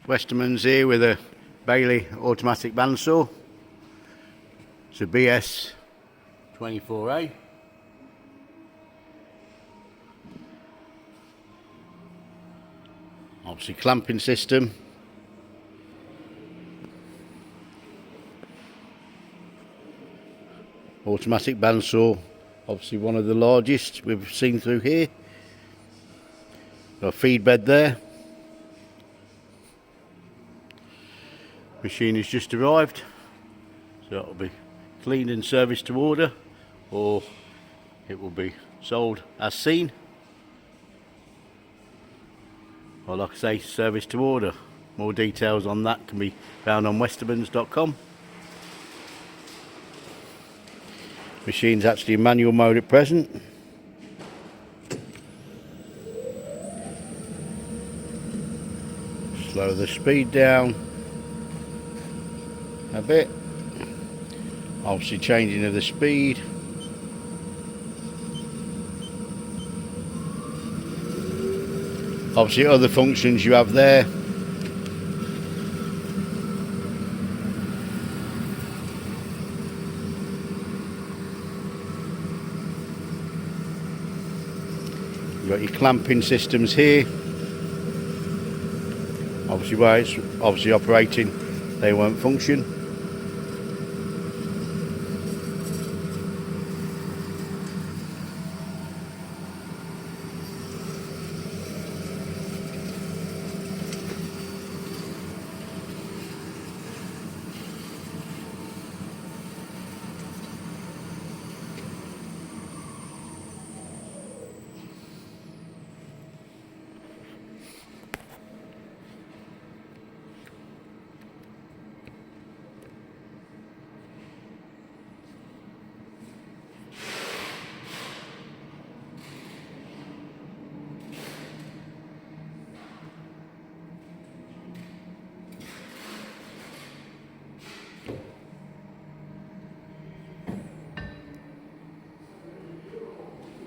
Westermans here with a Baileigh automatic bandsaw. It's a BS-24A. Obviously clamping system. Automatic bandsaw, obviously one of the largest we've seen through here. Got a feed bed there. Machine has just arrived, so it'll be cleaned and serviced to order, or it will be sold as seen, or like I say, serviced to order. More details on that can be found on westermans.com. Machine's actually in manual mode at present. Slow the speed down a bit, obviously changing of the speed. Obviously other functions you have there. You've got your clamping systems here. Obviously where it's obviously operating, they won't function.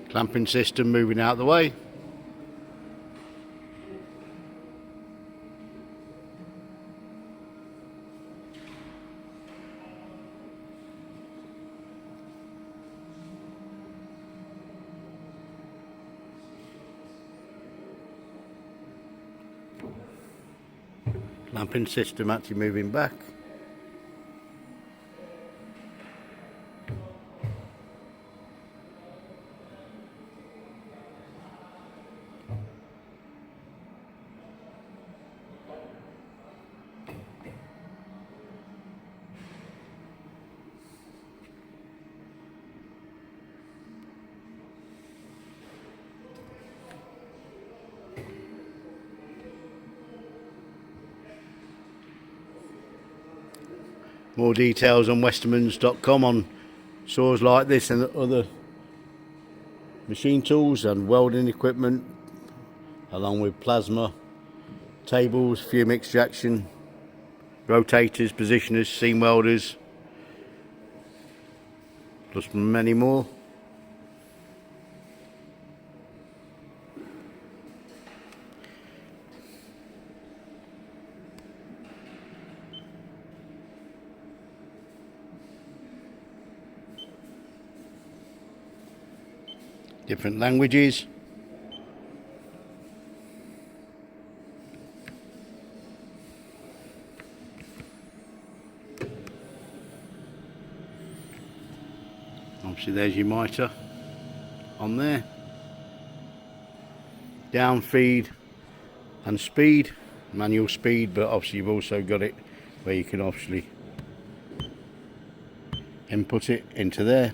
Clamping system moving out of the way. Clamping system actually moving back. More details on westermans.com on saws like this and other machine tools and welding equipment, along with plasma, tables, fume extraction, rotators, positioners, seam welders, plus many more. Different languages. Obviously there's your mitre on there. Down feed and speed, manual speed, but obviously you've also got it where you can obviously input it into there.